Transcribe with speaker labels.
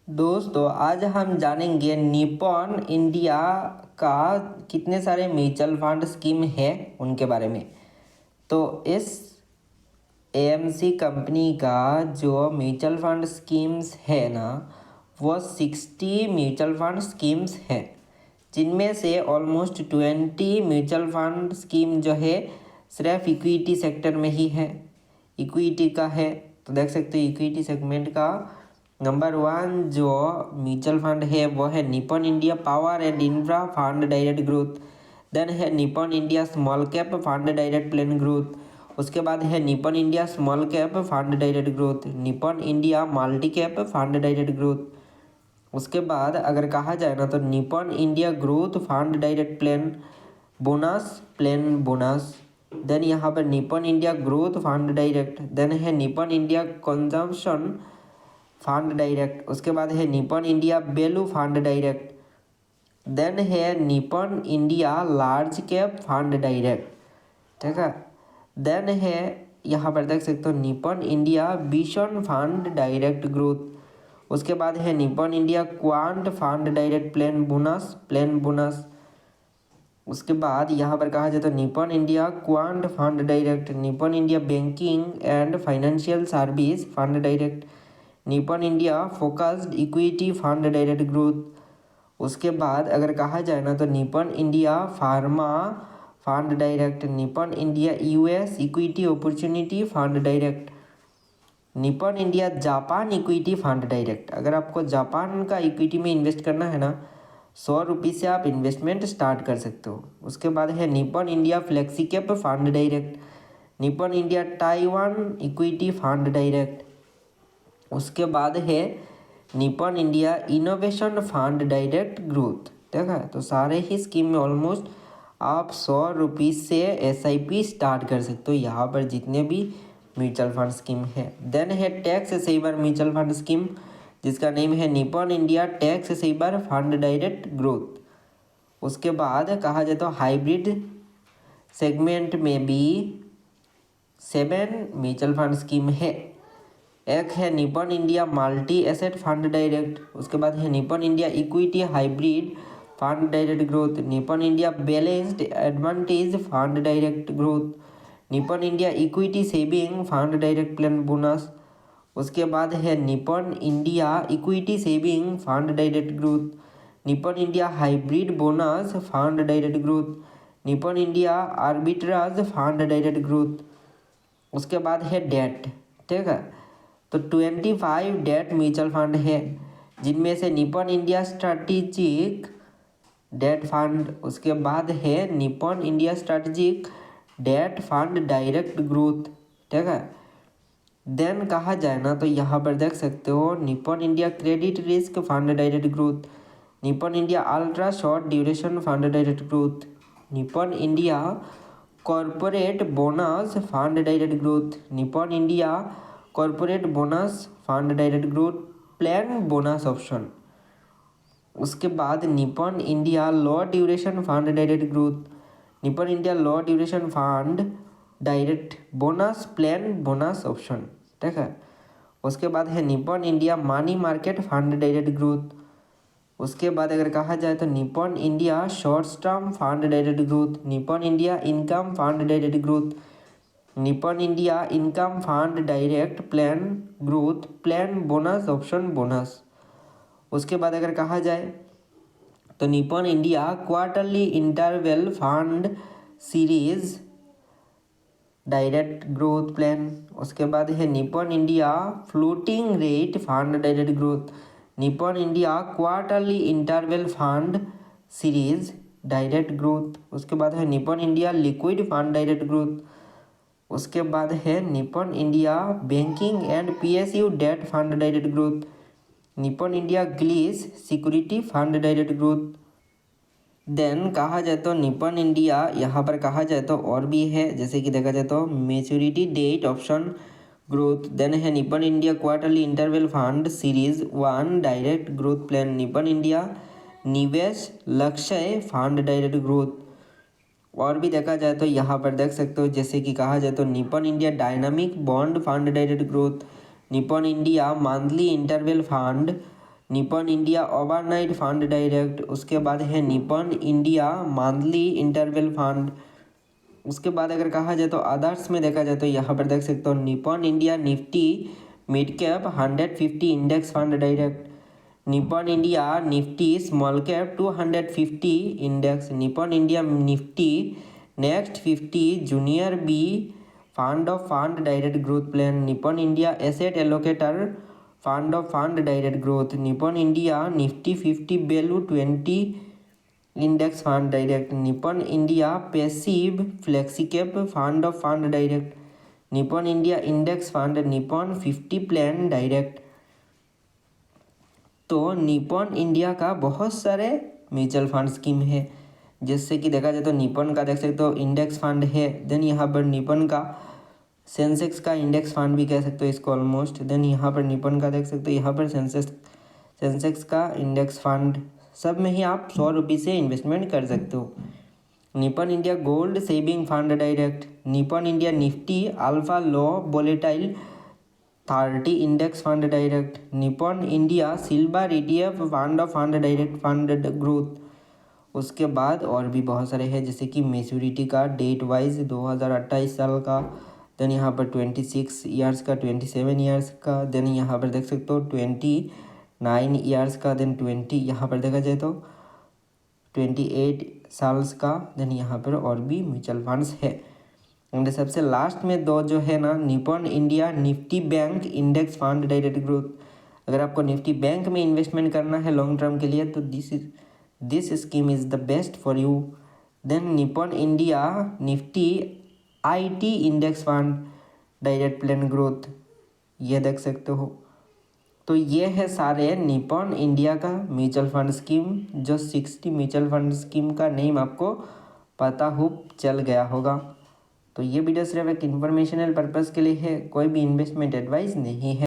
Speaker 1: दोस्तों आज हम जानेंगे निपॉन इंडिया का कितने सारे म्यूचुअल फंड स्कीम है उनके बारे में। तो इस एएमसी कंपनी का जो म्यूचुअल फंड स्कीम्स है ना, वो 60 म्यूचुअल फंड स्कीम्स है, जिनमें से ऑलमोस्ट 20 म्यूचुअल फंड स्कीम जो है सिर्फ इक्विटी सेक्टर में ही है, इक्विटी का है। तो देख सकते हो इक्विटी सेगमेंट का नंबर 1 जो म्यूचुअल फंड है वो है Nippon India power and infra fund direct growth. Then है Nippon India small cap fund direct plan growth. उसके बाद है Nippon India small cap fund direct growth, Nippon India multi cap fund direct growth. उसके बाद अगर कहा जाए ना तो Nippon India growth fund direct plan bonus. Then यहाँ पर Nippon India growth fund direct. Then है Nippon India consumption fund direct. उसके बाद है Nippon India value fund direct. Then है Nippon India large cap fund direct, ठीक है। Then है यहाँ पर देख सकते हो Nippon India vision fund direct growth. उसके बाद है Nippon India quant fund direct plan bonus. उसके बाद यहाँ पर कहा जाए तो Nippon India quant fund direct, Nippon India banking and financial service fund direct, Nippon India focused equity fund direct growth. उसके बाद अगर कहा जाए ना तो Nippon India pharma fund direct, Nippon India US equity opportunity fund direct, Nippon India Japan equity fund direct. अगर आपको Japan का इक्विटी में इन्वेस्ट करना है ना, 100 रुपये से आप इन्वेस्टमेंट स्टार्ट कर सकते हो। उसके बाद है Nippon India flexi cap fund direct, Nippon India Taiwan equity fund direct. उसके बाद है Nippon India innovation fund direct growth, ठीक है। तो सारे ही स्कीम में ऑलमोस्ट आप 100 रुपये से SIP स्टार्ट कर सकते हो यहाँ पर जितने भी म्यूचुअल फंड स्कीम है। देन है tax saver mutual fund scheme, जिसका नेम है Nippon India tax saver fund direct growth. उसके बाद कहा जाए तो हाइब्रिड सेगमेंट में भी 7 म्यूचुअल फंड स्कीम है। एक है Nippon India multi asset fund direct. उसके बाद है Nippon India equity hybrid fund direct growth, Nippon India balanced advantage fund direct growth, Nippon India equity saving fund direct plan bonus. उसके बाद है Nippon India equity saving fund direct growth, Nippon India hybrid bonus fund direct growth, Nippon India arbitrage fund direct growth. उसके बाद है date, ठीक है। तो 25 debt mutual fund है, जिनमें से Nippon India strategic debt fund. उसके बाद है Nippon India strategic debt fund direct growth, ठीक है। देन कहा जाए ना तो यहाँ पर देख सकते हो Nippon India credit risk fund direct growth, Nippon India ultra short duration fund direct growth, Nippon India corporate bonus fund direct growth, Nippon India corporate bonus fund direct growth plan bonus option. उसके बाद Nippon India low duration fund direct growth, Nippon India low duration fund direct bonus plan bonus option, ठीक है। उसके बाद है Nippon India money market fund direct growth. उसके बाद अगर कहा जाए तो Nippon India short term fund direct growth, Nippon India income fund direct growth, Nippon India income fund direct plan growth plan bonus option bonus. उसके बाद अगर कहा जाए तो Nippon India quarterly interval fund series direct growth plan. उसके बाद है Nippon India floating rate fund direct growth, Nippon India quarterly interval fund series direct growth. उसके बाद है Nippon India liquid fund direct growth. उसके बाद है Nippon India banking and PSU debt fund direct growth, Nippon India ग्लिस security fund direct growth. Then कहा जाए तो निपॉन इंडिया यहाँ पर कहा जाए तो और भी है, जैसे कि देखा जाए तो maturity date option growth. Then है Nippon India quarterly interval fund series 1 direct growth plan, Nippon India Nivesh Lakshya fund direct growth. और भी देखा जाए तो यहाँ पर देख सकते हो, जैसे कि कहा जाए तो Nippon India dynamic bond fund direct growth, Nippon India monthly interval fund Nippon India overnight fund direct, उसके बाद है Nippon India monthly interval fund. उसके बाद अगर कहा जाए तो अदर्स में देखा जाए तो यहाँ पर देख सकते हो Nippon India Nifty mid cap 150 index fund direct, Nippon India Nifty small cap 250 index, Nippon India Nifty next 50 junior bees fund of fund direct growth plan, Nippon India asset allocator fund of fund direct growth, Nippon India Nifty 50 value 20 index fund direct, Nippon India passive flexicap fund of fund direct, Nippon India index fund Nippon 50 plan direct. तो Nippon India का बहुत सारे mutual fund scheme है, जैसे कि देखा जाए तो निपॉन का देख सकते हो इंडेक्स फंड है, देन यहाँ पर निपॉन का सेंसेक्स का इंडेक्स फंड भी कह सकते हो इसको ऑलमोस्ट, देन यहाँ पर निपॉन का देख सकते हो यहाँ पर सेंसेक्स का इंडेक्स फंड, सब में ही आप 100 रुपये से इन्वेस्टमेंट कर सकते हो। Nippon India gold saving fund direct, Nippon India Nifty alpha low volatile 30 index fund direct, Nippon India silver ETF fund of fund direct fund growth. उसके बाद और भी बहुत सारे हैं, जैसे कि मेच्योरिटी का डेट वाइज 2028 साल का, देन यहाँ पर 26 ईयर्स का, 27 ईयर्स का, देन यहाँ पर देख सकते हो 29 ईयर्स का, देन 20 यहाँ पर देखा जाए तो 28 साल्स का, देन यहाँ पर और भी म्यूचुअल फंड्स है। एंड सबसे लास्ट में दो जो है ना, Nippon India Nifty bank index fund direct growth. अगर आपको निफ्टी बैंक में इन्वेस्टमेंट करना है लॉन्ग टर्म के लिए तो this scheme is the best for you. Then Nippon India Nifty IT index fund direct plan growth, ये देख सकते हो। तो ये है सारे निपॉन इंडिया का म्यूचुअल फंड स्कीम, जो 60 म्यूचुअल फंड स्कीम का नेम आपको पता हो चल गया होगा। तो ये वीडियो सिर्फ एक इन्फॉर्मेशनल पर्पज़ के लिए है, कोई भी इन्वेस्टमेंट एडवाइस नहीं है।